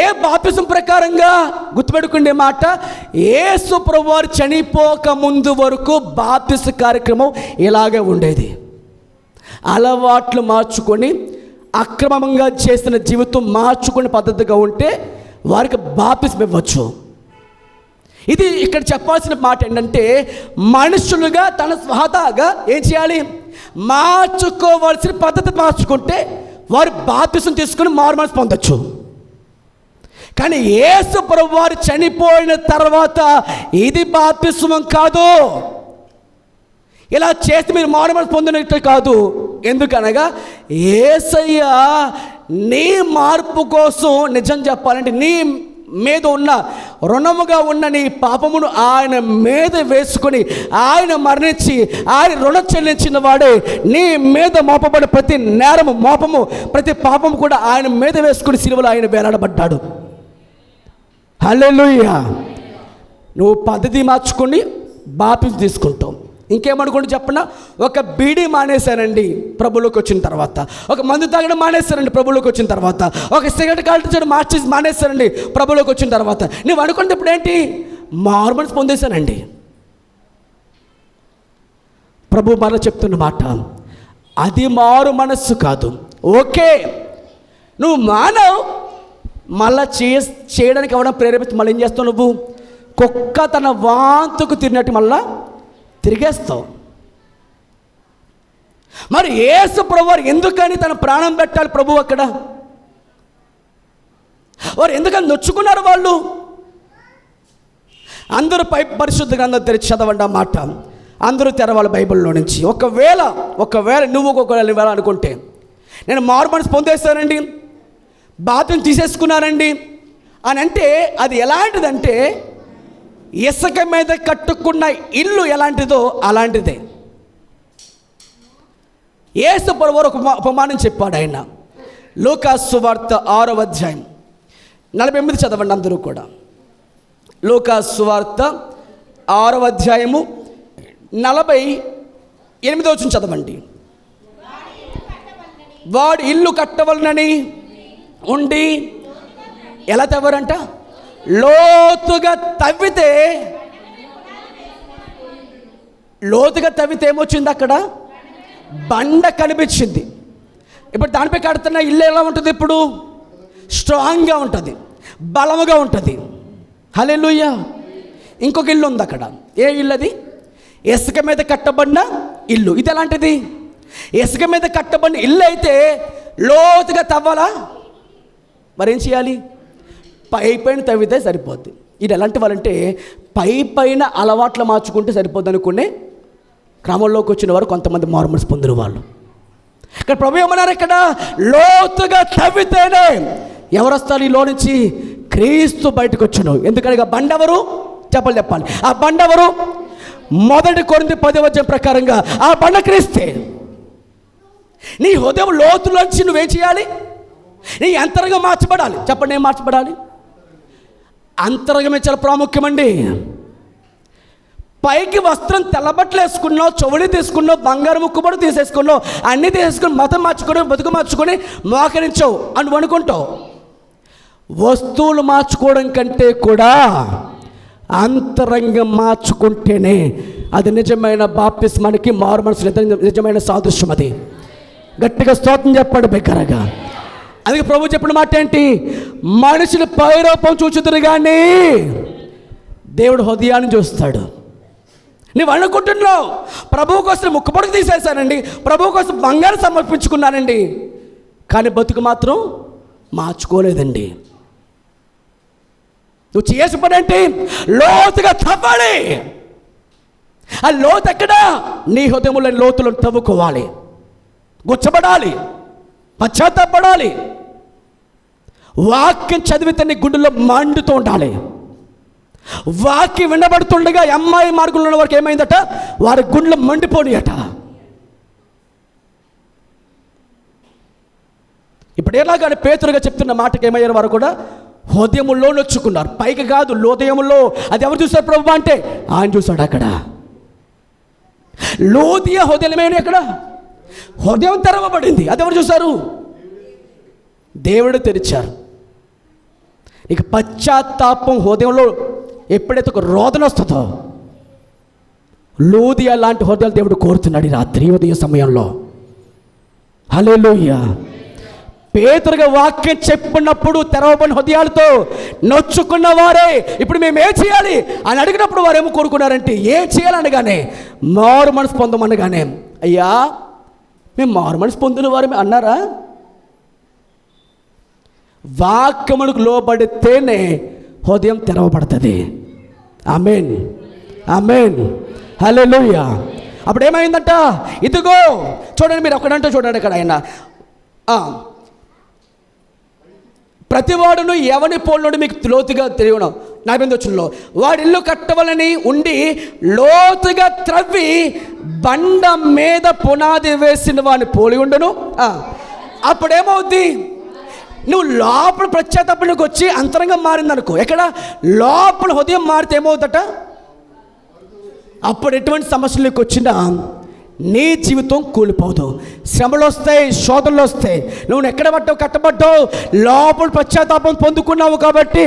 ఏ బాప్తిసం ప్రకారంగా? గుర్తుపెట్టుకునే మాట, యేసు ప్రభువారు చనిపోక ముందు వరకు బాప్తిస కార్యక్రమం ఇలాగే ఉండేది. అలవాట్లు మార్చుకొని, అక్రమంగా చేసిన జీవితం మార్చుకునే పద్ధతిగా ఉంటే వారికి బాప్తిసం ఇవ్వచ్చు. ఇది ఇక్కడ చెప్పాల్సిన మాట ఏంటంటే, మనుషులుగా తన స్వతహాగా ఏం చేయాలి, మార్చుకోవాల్సిన పద్ధతి మార్చుకుంటే వారు బాప్తిసం తీసుకుని మారుమనసు పొందొచ్చు. కానీ యేసు ప్రభువారు చనిపోయిన తర్వాత ఇది బాప్తిసం కాదు. ఇలా చేస్తే మీరు మారుమనసు పొందినట్టు కాదు. ఎందుకనగా యేసయ్య నీ మార్పు కోసం, నిజం చెప్పాలంటే నీ మీద ఉన్న రుణముగా ఉన్న నీ పాపమును ఆయన మీద వేసుకొని, ఆయన మరణించి ఆయన రుణం చెల్లించిన వాడే నీ మీద మోపబడి ప్రతి నేరము, మోపము, ప్రతి పాపము కూడా ఆయన మీద వేసుకుని సిలువలో ఆయన వేలాడబడ్డాడు. హల్లెలూయా. నువ్వు పద్ధతి మార్చుకొని బాప్తిసం తీసుకుంటావు. ఇంకేమనుకోండి చెప్పండి, ఒక బీడీ మానేశానండి ప్రభులోకి వచ్చిన తర్వాత, ఒక మందు తాగడం మానేశారండి ప్రభులోకి వచ్చిన తర్వాత, ఒక సిగరెట్ కాల్చడం మానేశారండి ప్రభులోకి వచ్చిన తర్వాత. నువ్వు అనుకుంటే ఇప్పుడు ఏంటి, మారుమనసు పొందేశానండి. ప్రభు మరలా చెప్తున్న మాట, అది మారు మనస్సు కాదు. ఓకే, నువ్వు మానవు, మళ్ళా చేయడానికి ఎవరైనా ప్రేరేపిస్తే మళ్ళీ ఏం చేస్తావు నువ్వు? కుక్క తన వాంతుకు తిరిగినట్టు మళ్ళా తిరిగేస్తావు. మరి యేసు ప్రభు వారు ఎందుకని తన ప్రాణం పెట్టాలి ప్రభు అక్కడ? వారు ఎందుకని నొచ్చుకున్నారు వాళ్ళు? అందరూ పరిశుద్ధ గ్రంథం తెరిచి చదవండి ఆ మాట. అందరూ తెరవాలి బైబిల్లో నుంచి. ఒకవేళ నువ్వు ఒకవేళ అనుకుంటే నేను మారు మనసు పొందేస్తానండి, బాతుని తీసేసుకున్నానండి అని అంటే అది ఎలాంటిదంటే ఇసుక మీద కట్టుకున్న ఇల్లు ఎలాంటిదో అలాంటిదే. యేసు ప్రభువు ఒక ఉపమానం చెప్పాడు ఆయన. లూకాసు సువార్త 6వ అధ్యాయం 48 చదవండి అందరూ కూడా. లూకాసు సువార్త 6వ అధ్యాయము 48వ వచనం చదవండి. వాడు ఇల్లు కట్టవలనని ఉండి ఎలా తవ్వారంట? లోతుగా తవ్వితే ఏమొచ్చింది అక్కడ? బండ కనిపించింది. ఇప్పుడు దానిపై కడుతున్న ఇల్లు ఎలా ఉంటుంది? ఇప్పుడు స్ట్రాంగ్గా ఉంటుంది, బలముగా ఉంటుంది. హల్లెలూయా. ఇంకొక ఇల్లు ఉంది అక్కడ. ఏ ఇల్లు అది? ఇసుక మీద కట్టబడిన ఇల్లు. ఇది ఎలాంటిది? ఇసుక మీద కట్టబడిన ఇల్లు అయితే లోతుగా తవ్వాలా? మరేం చేయాలి? పైన తవ్వితే సరిపోద్ది. ఇది ఎలాంటి వాళ్ళంటే పైన అలవాట్లు మార్చుకుంటే సరిపోద్ది అనుకునే క్రమంలోకి వచ్చిన వారు కొంతమంది మారుమనసు పొందిన వాళ్ళు. ఇక్కడ ప్రభు ఏమన్నారు? ఇక్కడ లోతుగా తవ్వితేనే ఎవరు వస్తారు ఈలో నుంచి? క్రీస్తు బయటకు వచ్చును. ఎందుకనగా బండెవరు? చెప్పాలి. ఆ బండెవరు? 1 కొరింథీ 10వ అధ్యాయం ప్రకారంగా ఆ బండ క్రీస్తే. నీ హృదయం లోతులోంచి నువ్వేం చేయాలి? నీ అంతరంగం మార్చబడాలి. చెప్పండి, ఏం మార్చబడాలి? అంతరంగమే చాలా ప్రాముఖ్యమండి. పైకి వస్త్రం తెల్లబట్టలు వేసుకున్నావు, చెవులు తీసుకున్నావు, బంగారు ముక్కుబడి తీసేసుకున్నావు, అన్నీ తీసేసుకుని మతం మార్చుకొని బతుకు మార్చుకొని మోకరించావు అని అనుకుంటావు. వస్తువులు మార్చుకోవడం కంటే కూడా అంతరంగం మార్చుకుంటేనే అది నిజమైన బాప్తిస్మానికి మారు మనసు నిజమైన సాదృశ్యం. అది గట్టిగా స్తోత్రం చెప్పాడు బిగ్గరగా. అందుకే ప్రభు చెప్పిన మాట ఏంటి? మనుషులు పైరూపం చూచుదురు కానీ దేవుడు హృదయాన్ని చూస్తాడు. నువ్వు అనుకుంటున్నావు ప్రభువు కోసం ముక్కుపొడికి తీసేశానండి, ప్రభువు కోసం బంగారం సమర్పించుకున్నానండి, కానీ బతుకు మాత్రం మార్చుకోలేదండి. నువ్వు చేసే పని ఏంటి? లోతుగా తవ్వాలి. ఆ లోతు ఎక్కడా? నీ హృదయంలో లోతులను తవ్వుకోవాలి, గుచ్చబడాలి, పశ్చాత్తాపడాలి. వాక్యం చదివితే నీ గుండెలో మండుతూ ఉండాలి. వాక్యం వినబడుతుండగా అమ్మాయి మార్గంలో ఉన్న వారికి ఏమైందట? వారి గుండెలో మండిపోనియట. ఇప్పుడు ఎలాగానే పేతురుగా చెప్తున్న మాటకి ఏమయ్యారు? వారు కూడా హృదయములో నొచ్చుకున్నారు. పైకి కాదు, హృదయములో. అది ఎవరు చూశారు ప్రభు అంటే? ఆయన చూశాడు అక్కడ. లోతుగా హృదయమేనే అక్కడ హృదయం తెరవబడింది. అది ఎవరు చూశారు? దేవుడు తెరిచారు. ఇక పశ్చాత్తాపం హృదయంలో ఎప్పుడైతే ఒక రోదన వస్తుందో, లూదియా లాంటి హృదయాలు దేవుడు కోరుతున్నాడు ఈ రాత్రి ఉదయం సమయంలో. హల్లెలూయా. పేతురుగా వాక్యం చెప్పినప్పుడు తెరవబడిన హృదయాలతో నొచ్చుకున్న వారే ఇప్పుడు మేము ఏం చేయాలి అని అడిగినప్పుడు వారేమో కోరుకున్నారంటే, ఏం చేయాలనగానే మారు మనసు పొందమనగానే, అయ్యా మేము మారు మనసు పొందిన వారు అన్నారా? వాక్యములకు లోబడితేనే హృదయం తెరవబడుతుంది. ఆమేన్, ఆమేన్, హల్లెలూయా. అప్పుడు ఏమైందంట? ఇదిగో చూడండి, మీరు ఒకడంటే చూడండి ఇక్కడ ఆయన, ప్రతివాడును ఎవని పోలినోడు మీకు లోతుగా తెలియను. 48వ వచనంలో వాడి ఇల్లు కట్టవలని ఉండి లోతుగా త్రవ్వి బండ మీద పునాది వేసిన వాడిని పోలి ఉండను. అప్పుడేమవుద్ది? నువ్వు లోపల పశ్చాత్తాపంలోకి వచ్చి అంతరంగం మారిందనుకో, ఎక్కడ లోపల హృదయం మారితే ఏమవుతుందట? అప్పుడు ఎటువంటి సమస్యలకు వచ్చినా నీ జీవితం కూలిపోదు. శ్రమలు వస్తాయి, శోధనలు వస్తాయి. నువ్వు ఎక్కడ పడ్డావు? కట్టబడ్డావు. లోపల పశ్చాత్తాపం పొందుకున్నావు కాబట్టి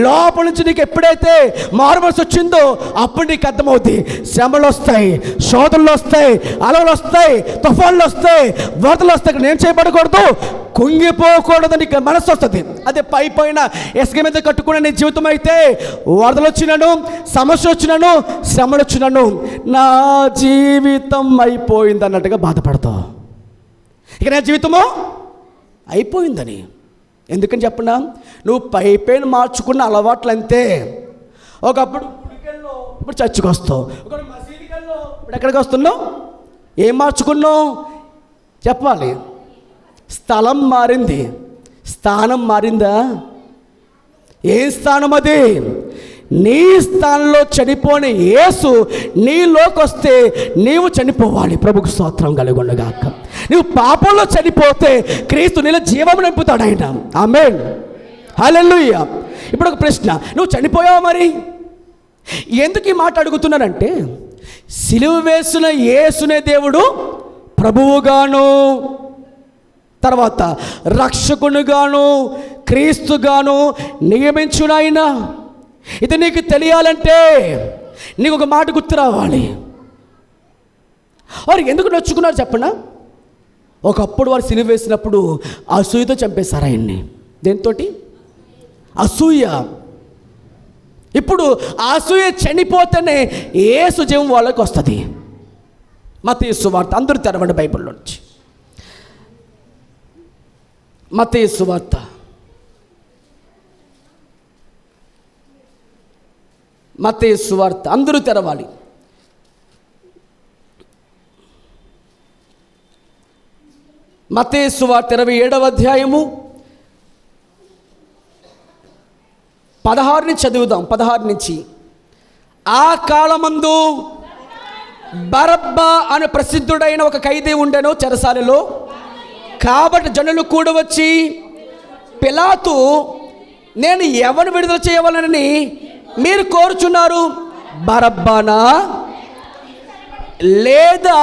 లోపల నుంచి నీకు ఎప్పుడైతే మారుమనసు వచ్చిందో అప్పుడు నీకు అర్థమవుతుంది. శ్రమలు వస్తాయి, శోధనలు వస్తాయి, అలలు వస్తాయి, తుఫాన్లు వస్తాయి, వరదలు వస్తాయి. నేను చేయబడకూడదు, కుంగిపోకూడదని మనసు వస్తుంది. అదే పై పైన ఇసుక మీద కట్టుకునే నీ జీవితం అయితే వరదలు వచ్చినను, సమస్య వచ్చినను, శ్రమలు వచ్చినను నా జీవితం అయిపోయింది అన్నట్టుగా బాధపడతావు. ఇక నా జీవితము అయిపోయిందని. ఎందుకని చెప్పనా, నువ్వు పై పైన మార్చుకున్న అలవాట్లు అంతే. ఒకప్పుడు గుడికెళ్ళో, ఇప్పుడు చర్చికి వస్తావు. ఒకప్పుడు మసీదుకి వెళ్ళో, ఇప్పుడు ఎక్కడికి వస్తున్నావు? ఏం మార్చుకున్నావు చెప్పాలి. స్థలం మారింది, స్థానం మారిందా? ఏం స్థానం అది? నీ స్థానంలో చనిపోని యేసు నీలోకి వస్తే నీవు చనిపోవాలి. ప్రభుకు స్తోత్రం కలుగునుగాక. నువ్వు పాపంలో చనిపోతే క్రీస్తు నీలో జీవం నింపుతాడు ఆయన. ఆమేన్, హల్లెలూయా. ఇప్పుడు ఒక ప్రశ్న, నువ్వు చనిపోయావు మరి ఎందుకు ఈ మాట అడుగుతున్నానంటే, సిలువ వేసిన యేసునే దేవుడు ప్రభువుగాను, తర్వాత రక్షకునిగాను, క్రీస్తుగాను నియమించునాయన. ఇది నీకు తెలియాలంటే నీకు ఒక మాట గుర్తు రావాలి. వారు ఎందుకు నొచ్చుకున్నారు చెప్పనా? ఒకప్పుడు వారు సిలువ వేసినప్పుడు అసూయతో చంపేశారు ఆయన్ని. దేంతోటి? అసూయ. ఇప్పుడు అసూయ చనిపోతేనే యేసు జీవం వాళ్ళకి వస్తుంది. మత్తయి సువార్త, అందరూ తెరవండి బైబిల్లో నుంచి. మత్తయి సువార్త, మత్తయి సువార్త అందరూ తెరవాలి. మత్తయి సువార్త 27వ అధ్యాయము 16 నుంచి చదువుదాం. 16 నుంచి. ఆ కాలమందు బరబ్బా అనే ప్రసిద్ధుడైన ఒక ఖైదీ ఉండెను చెరసాలలో. కాబట్టి జనులు కూడా వచ్చి, పిలాతు, నేను ఎవరిని విడుదల చేయవాలని మీరు కోరుచున్నారు? బరబ్బానా లేదా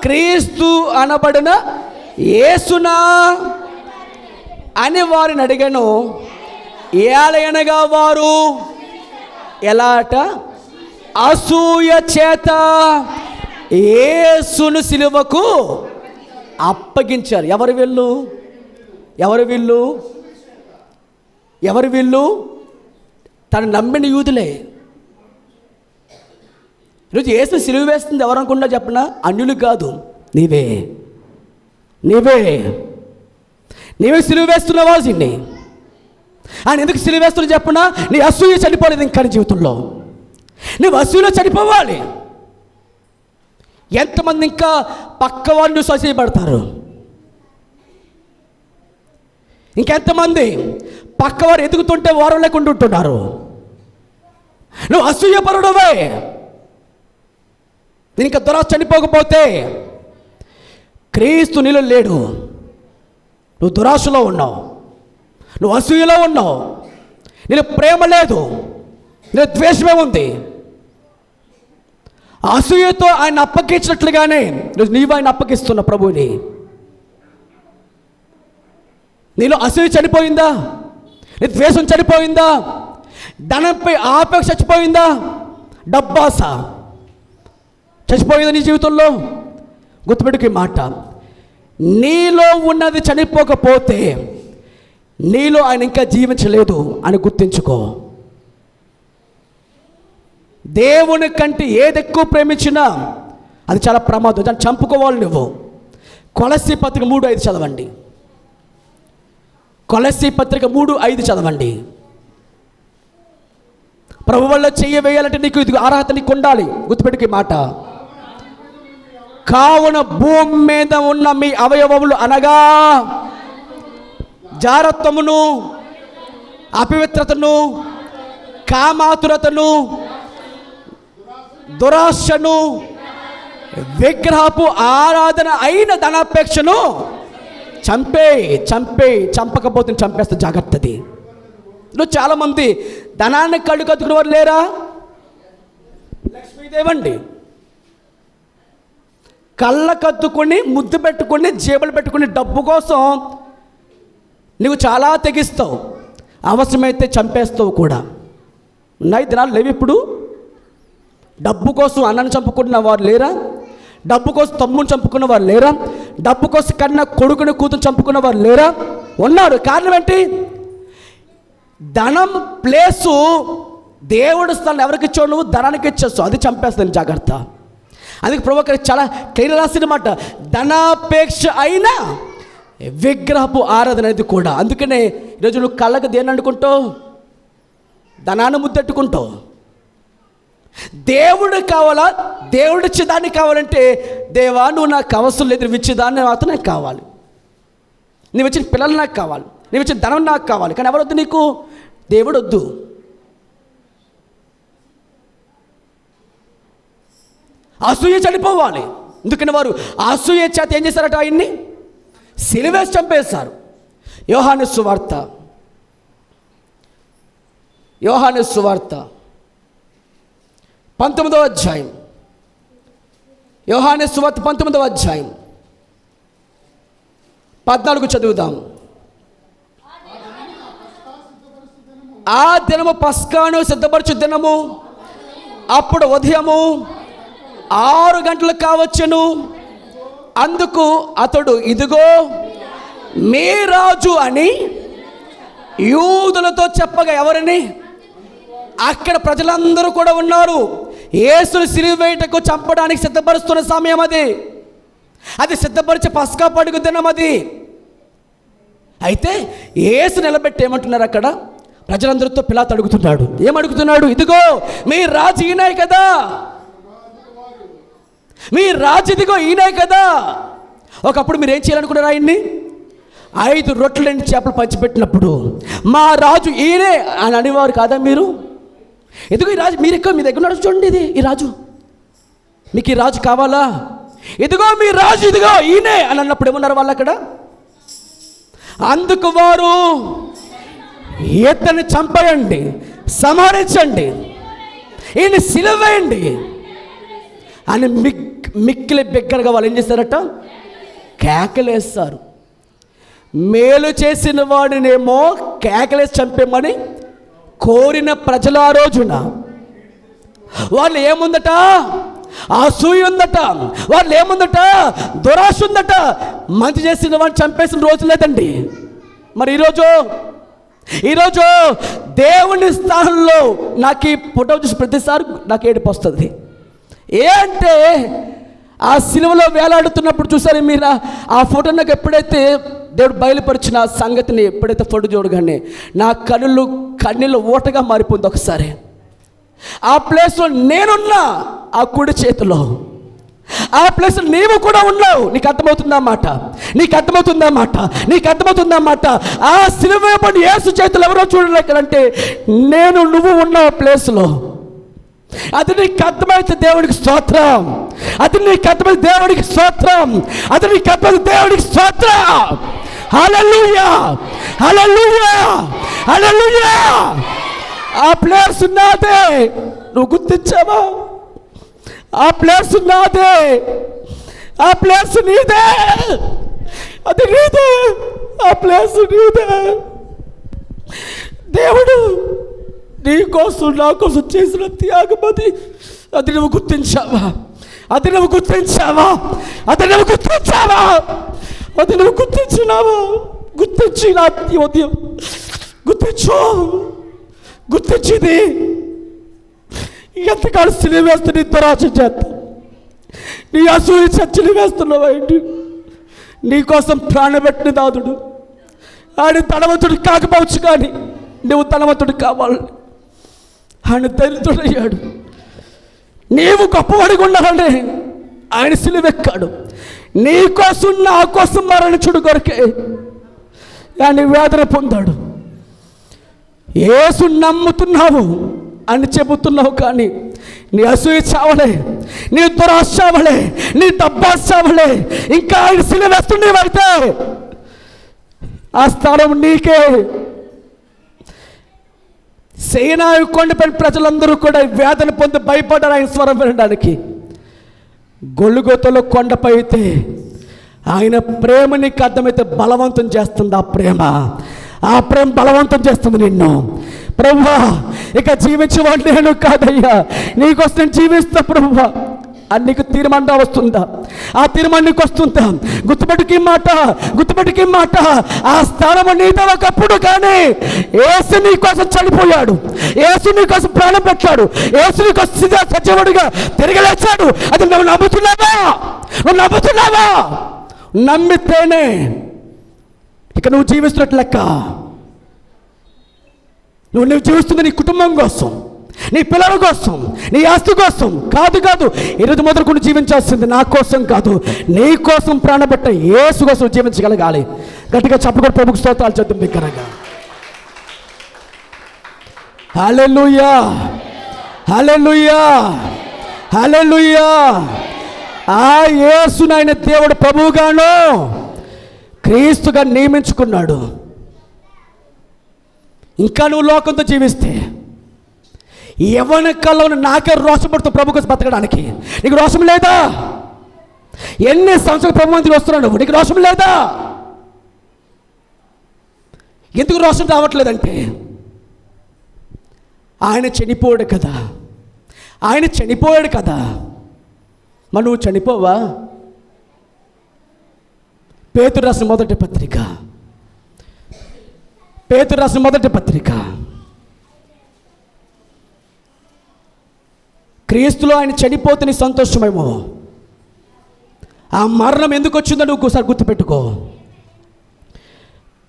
క్రీస్తు అనబడిన యేసునా అని వారిని అడిగాను. ఏలయనగా వారు ఎలాట అసూయ చేత యేసును సిలువకు అప్పగించారు. ఎవరు వీళ్ళు? ఎవరు వీళ్ళు? ఎవరు వీళ్ళు? తను నమ్మిన యూదులే. ఈరోజు యేసు సిలువ వేస్తుంది ఎవరు అనుకున్నా చెప్పనా? అన్యులు కాదు, నీవే. నీవే నీవే సిలువ వేస్తున్నావా? దీన్ని ఆయన ఎందుకు సిలువ వేస్తున్నా చెప్పనా? నీ అసూయ చనిపోలేదు ఇంకా నీ జీవితంలో. నువ్వు అసూయలో చనిపోవాలి. ఎంతమంది ఇంకా పక్క వాళ్ళు అసూయపడతారు? ఇంకెంతమంది పక్కవారు ఎదుగుతుంటే వారు లేకుండా ఉంటున్నారు? నువ్వు అసూయపరుడవే. నేను ఇంకా దురాశ చనిపోకపోతే క్రీస్తు నీలో లేడు. నువ్వు దురాశలో ఉన్నావు, నువ్వు అసూయలో ఉన్నావు, నీలో ప్రేమ లేదు, నీలో ద్వేషమే ఉంది. అసూయతో ఆయన అప్పగించినట్లుగానే నీవు ఆయన అప్పగిస్తున్న ప్రభువుని. నీలో అసూయ చనిపోయిందా? నీ ద్వేషం చనిపోయిందా? ధనంపై ఆపేక్ష చచ్చిపోయిందా? డబ్బాస చచ్చిపోయిందా నీ జీవితంలో? గుర్తుపెట్టుకు మాట, నీలో ఉన్నది చనిపోకపోతే నీలో ఆయన ఇంకా జీవించలేదు అని గుర్తించుకో. దేవుని కంటే ఏది ఎక్కువ ప్రేమించినా అది చాలా ప్రమాదం. దాన్ని చంపుకోవాలి నువ్వు. కొలస్సీ పత్రిక 3:5 చదవండి. కొలస్సీ పత్రిక 3:5 చదవండి. ప్రభు వల్ల చెయ్యి వేయాలంటే నీకు ఇది అర్హత నీకు ఉండాలి. గుర్తుపెట్టుకు మాట. కావున భూమి మీద ఉన్న మీ అవయవములు అనగా జారత్వమును, అపవిత్రతను, కామాతురతను, దురాశను, విగ్రహపు ఆరాధన అయిన ధనాపేక్షను చంపకపోతే చంపేస్తే జాగ్రత్తది. నువ్వు చాలామంది ధనాన్ని కళ్ళు కత్తుకునే వారు లేరా? లక్ష్మీదేవండి కళ్ళ కత్తుకొని, ముద్దు పెట్టుకొని, జేబులు పెట్టుకుని డబ్బు కోసం నువ్వు చాలా తెగిస్తావు, అవసరమైతే చంపేస్తావు కూడా. ఉన్నాయి దినాలు లేవు ఇప్పుడు. డబ్బు కోసం అన్నను చంపుకున్న వారు లేరా? డబ్బు కోసం తమ్ముని చంపుకున్న వారు లేరా? డబ్బు కోసం కన్నా కొడుకుని కూతురు చంపుకున్న వారు లేరా? ఉన్నాడు. కారణం ఏంటి? ధనం ప్లేసు దేవుడి స్థలం ఎవరికి ఇచ్చావు? నువ్వు ధనానికి ఇచ్చేస్తావు, అది చంపేస్తుంది, జాగ్రత్త. అందుకే ప్రభు చాలా క్లియర్ రాసిన మాట, ధనాపేక్ష అయినా విగ్రహపు ఆరాధన అనేది కూడా. అందుకనే ఈరోజు నువ్వు కళ్ళకు దేన్ని అనుకుంటావు? ధనాన్ని ముద్దెట్టుకుంటావు. దేవుడు కావాలా? దేవుడు ఇచ్చేదాన్ని కావాలంటే, దేవా నువ్వు నాకు అవసరం లేదు, నువ్వు ఇచ్చేదాన్ని మాత్రం నాకు కావాలి, నువ్వు ఇచ్చిన పిల్లలు నాకు కావాలి, నువ్వు ఇచ్చిన ధనం నాకు కావాలి. కానీ ఎవరొద్దు నీకు? దేవుడు వద్దు. అసూయ చనిపోవాలి. ఎందుకని వారు అసూయ చేత ఏం చేశారట? ఆయన్ని సిలువేసి చంపేశారు. యోహాను సువార్త 19వ అధ్యాయం. యోహాను సువార్త 19వ అధ్యాయం 14 చదువుదాం. ఆ దినము పస్కాను సిద్ధపరచు దినము, అప్పుడు ఉదయము 6 గంటలు కావచ్చును. అందుకు అతడు, ఇదిగో మీ రాజు అని యూదులతో చెప్పగా, ఎవరిని? అక్కడ ప్రజలందరూ కూడా ఉన్నారు. యేసుని సిలువ వేయుటకు చంపడానికి సిద్ధపరుస్తున్న సమయం అది సిద్ధపరిచే పస్కా పండుగ దినం అది. అయితే యేసు నిలబెట్టి ఏమంటున్నారు అక్కడ? ప్రజలందరితో పిలాతు అడుగుతున్నాడు. ఏమడుగుతున్నాడు? ఇదిగో మీ రాజు ఈయనే కదా, మీ రాజు ఇదిగో ఈయనే కదా. ఒకప్పుడు మీరు ఏం చేయాలనుకున్నారు? ఆయన్ని 5 రొట్టెలు 2 చేపలు పంచిపెట్టినప్పుడు మా రాజు ఈయనే అని అనేవారు కాదా మీరు? ఇదిగో ఈ రాజు, మీరు ఎక్కువ మీ దగ్గర ఉన్నాడు చూడండి, ఇది ఈ రాజు, మీకు ఈ రాజు కావాలా? ఇదిగో మీ రాజు, ఇదిగో ఈయనే అని అన్నప్పుడు ఏమన్నారు వాళ్ళు అక్కడ? అందుకు వారు, ఇతన్ని చంపేయండి, సంహరించండి, ఈయన సిలువ వేయండి అని మిక్కిలి బిగ్గరగా వాళ్ళు ఏం చేస్తారట? కేకలేస్తారు. మేలు చేసిన వాడినేమో కేకలేసి చంపేమని కోరిన ప్రజలు ఆ రోజున వాళ్ళు ఏముందట? అసూయ ఉందట. వాళ్ళు ఏముందట? దురాశ ఉందట. మంచి చేసిన వాడిని చంపేసిన రోజు లేదండి. మరి ఈరోజు దేవుని స్థానంలో నాకు ఈ ఫోటో చూసి ప్రతిసారి నాకు ఏడుపు వస్తుంది. అంటే ఆ సిలువలో వేలాడుతున్నప్పుడు చూసారు మీరు ఆ ఫోటో? నాకు ఎప్పుడైతే దేవుడు బయలుపరిచిన ఆ సంగతిని ఎప్పుడైతే ఫోటో చూడగానే నా కన్నీళ్ళు ఊటగా మారిపోయింది. ఒకసారి ఆ ప్లేస్లో నేనున్నా, ఆ కుడి చేతిలో ఆ ప్లేస్లో నీవు కూడా ఉన్నావు. నీకు అర్థమవుతుందన్నమాట, నీకు అర్థమవుతుందన్నమాట. ఆ సిలువ పడి యేసు చేతులు ఎవరో చూడలేకనంటే నేను, నువ్వు ఉన్న ప్లేస్లో. అది నీకు అర్థమైతే దేవుడికి స్తోత్రం, అది నీకు అర్థమైతే దేవుడికి స్తోత్రం, అది నీకు అర్థమైతే దేవుడికి స్తోత్రం. హల్లెలూయా, హల్లెలూయా, హల్లెలూయా. ఆ ప్లేస్ నాదే, నువ్వు గుర్తించావా? ఆ ప్లేస్ నాదే, ఆ ప్లేస్ నీదే, అది నీదే, ఆ ప్లేస్ నీదే. దేవుడు నీ కోసం నా కోసం చేసిన త్యాగం అది నువ్వు గుర్తించావా? అది నువ్వు గుర్తించావా? గుర్తించినావా? గుర్తించి నా ఉదయం గుర్తించింది. ఎంతకాలం సిలువ వేస్తే నీ దురాశ చేత, నీ అసూయ చచ్చిని వేస్తున్నావా? ఏంటి? నీకోసం ప్రాణపెట్టిన దాదుడు ఆయన ధనవంతుడు కాకపోవచ్చు, కానీ నువ్వు ధనవంతుడు కావాలి. ఆయన దరిద్రుడయ్యాడు, నీవు గొప్పవాడిగా ఉండాలని ఆయన సిలువెక్కాడు. నీ కోసం నా కోసం మరణించుడు కొరకే ఆయన వేదన పొందాడు. యేసు నమ్ముతున్నావు అని చెబుతున్నావు, కానీ నీ అసూయ చావలే, నీ దురాశ చావలే, నీ డబ్బాస్ చావలే. ఇంకా ఆయన సిలువేస్తుండేవైతే ఆ స్థలం నీకే. సీనాయి కొండపైన ప్రజలందరూ కూడా వేదన పొంది భయపడ్డారు ఆయన స్వరం వినడానికి. గొల్గొతలో కొండపై అయితే ఆయన ప్రేమ నీకు అర్థమైతే బలవంతం చేస్తుంది. ఆ ప్రేమ బలవంతం చేస్తుంది నిన్ను. ప్రభువా, ఇక జీవించేవాడు నేను కాదయ్యా, నీకోసం నేను జీవిస్తా ప్రభువా, అది నీకు తీర్మానం వస్తుందా? ఆ తీర్మానం నీకు వస్తుందా? గుర్తుపెట్టుకి మాట, ఆ స్థానము నీతో ఒకప్పుడు, కానీ యేసు నీ కోసం చనిపోయాడు, యేసు నీ కోసం ప్రాణం పెట్టాడు, యేసు నీ కోసం సజీవుడిగా తిరిగి లేచాడు. అది నువ్వు నమ్ముతున్నావా? నమ్మితేనే ఇక నువ్వు జీవిస్తున్నట్లు లెక్క. నువ్వు జీవిస్తుంది నీ కుటుంబం కోసం, నీ పిల్లల కోసం, నీ ఆస్తి కోసం కాదు. ఈరోజు మొదలుకొని జీవించాల్సింది నా కోసం కాదు, నీ కోసం ప్రాణపెట్ట యేసు కోసం జీవించగలగాలి. గట్టిగా చెప్పకుండా ప్రభుకు స్తోత్రాలు చేద్దాం బిగ్గరగా. హల్లెలూయా, హల్లెలూయా, హల్లెలూయా. ఆ యేసును ఆయన దేవుడు ప్రభువుగాను క్రీస్తుగా నియమించుకున్నాడు. ఇంకా నువ్వు లోకంతో జీవిస్తే ఎవరి కళ్ళలో నాకే రోషం పడుతూ ప్రభు కోసం బతకడానికి నీకు రోషం లేదా? ఎన్ని సంవత్సరాలు ప్రభు మందికి వస్తున్నావు, నీకు రోషం లేదా? ఎందుకు రోషం రావట్లేదంటే ఆయన చనిపోయాడు కదా. మరి నువ్వు చనిపోవా? పేతురు రాసిన మొదటి పత్రిక క్రీస్తులో ఆయన చనిపోతే నీ సంతోషమేమో, ఆ మరణం ఎందుకు వచ్చిందో నువ్వు ఒకసారి గుర్తుపెట్టుకో.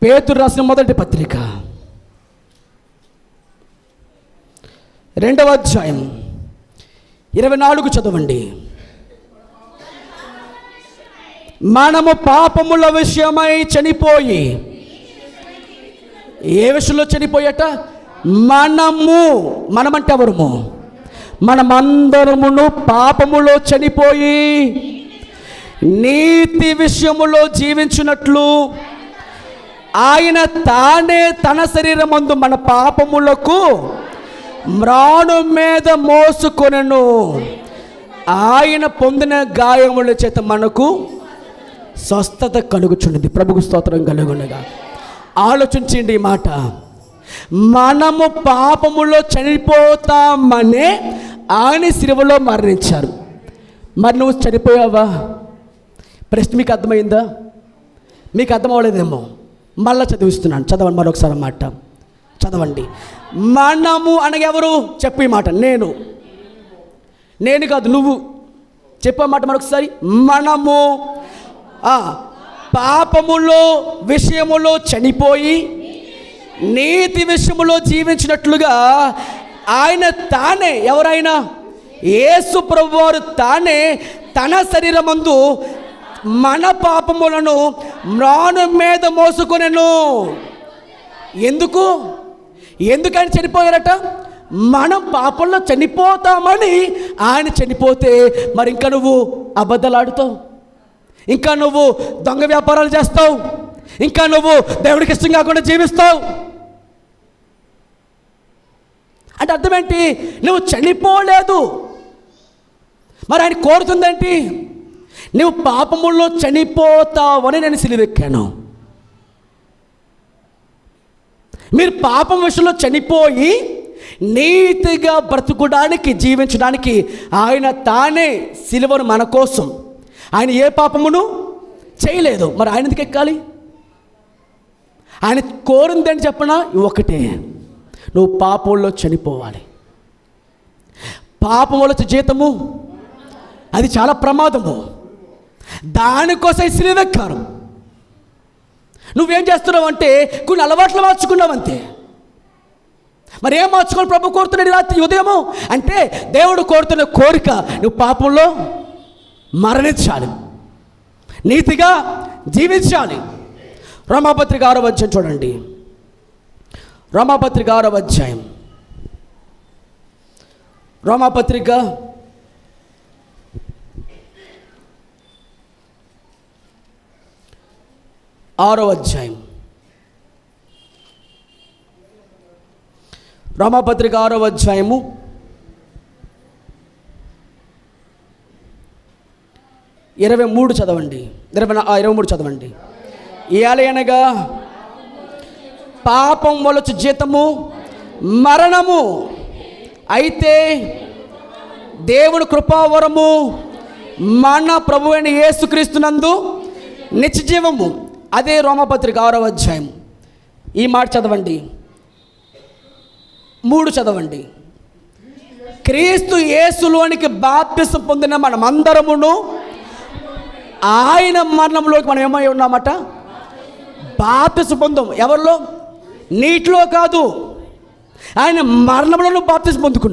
పేతురు రాసిన మొదటి పత్రిక 2వ అధ్యాయం 24 చదవండి. మనము పాపముల విషయమై చనిపోయి, ఏ విషయంలో చనిపోయట? మనమంటే ఎవరము? మనమందరమును పాపములో చనిపోయి నీతి విషయములో జీవించున్నట్లు ఆయన తానే తన శరీరమందు మన పాపములకు మ్రాను మీద మోసుకొనెను. ఆయన పొందిన గాయముల చేత మనకు స్వస్థత కలుగుచున్నది. ప్రభుకు స్తోత్రం కలుగునగా. ఆలోచించండి ఈ మాట. మనము పాపములో చనిపోతామనే ఆయన శిలువలో మరణించారు. మరి నువ్వు చనిపోయావా? ప్రశ్న మీకు అర్థమైందా? మీకు అర్థం అవ్వలేదేమో, మళ్ళీ చదివిస్తున్నాను. చదవండి, మరొకసారి మాట చదవండి. మనము అనగా ఎవరు? చెప్పు ఈ మాట. నేను కాదు, నువ్వు చెప్పే మాట మరొకసారి. మనము పాపములో విషయములో చనిపోయి నీతి విషయములో జీవించినట్లుగా ఆయన తానే, ఎవరైనా యేసు ప్రభువారు తానే తన శరీరమందు మన పాపములను మ్రాను మీద మోసుకొనెను. ఎందుకని చనిపోయారట? మనం పాపంలో చనిపోతామని ఆయన చనిపోతే మరి ఇంకా నువ్వు అబద్ధాలాడుతావు, ఇంకా నువ్వు దొంగ వ్యాపారాలు చేస్తావు, ఇంకా నువ్వు దేవుడికి ఇష్టం కాకుండా జీవిస్తావు అంటే అర్థం ఏంటి? నువ్వు చనిపోలేదు. మరి ఆయన కోరుతుందేంటి? నువ్వు పాపముల్లో చనిపోతావని నేను సిలువెక్కాను. మీరు పాపం విషయంలో చనిపోయి నీతిగా బ్రతుకుడానికి, జీవించడానికి ఆయన తానే సిలువను మన కోసం, ఆయన ఏ పాపమును చేయలేదు. మరి ఆయన ఎందుకు ఎక్కాలి? ఆయన కోరిందని చెప్పనా? ఒకటే, నువ్వు పాపంలో చనిపోవాలి. పాపం వల్ల జీతము అది చాలా ప్రమాదము. దానికోసం సిలువెక్కారు. నువ్వేం చేస్తున్నావు అంటే కొన్ని అలవాట్లు మార్చుకున్నావు అంతే. మరి ఏం మార్చుకోవాలి ప్రభు కోరుతున్నాడు రాత్రి ఉదయము అంటే? దేవుడు కోరుతున్న కోరిక నువ్వు పాపంలో మరణించాలి, నీతిగా జీవించాలి. రోమాపత్రిక 6వ అధ్యాయం చూడండి. రోమాపత్రిక 6వ అధ్యాయం, రోమాపత్రిక 6వ అధ్యాయం, రోమాపత్రిక 6వ అధ్యాయము 23 చదవండి. 23 చదవండి. ఏలయనగా పాపం వలచు జీతము మరణము, అయితే దేవుని కృపావరము మన ప్రభువైన యేసుక్రీస్తునందు నిత్య జీవము. అదే రోమపత్రిక 6వ అధ్యాయం. ఈ మాట చదవండి, 3 చదవండి. క్రీస్తు యేసులోనికి బాప్తిసం పొందిన మనమందరమును ఆయన మరణంలోకి మనం ఏమై ఉన్నామట, బాప్తిసం పొందాం. ఎవరిలో? నీటిలో కాదు, ఆయన మరణంలోనూ బాప్తిసం పొందుకున్నాం.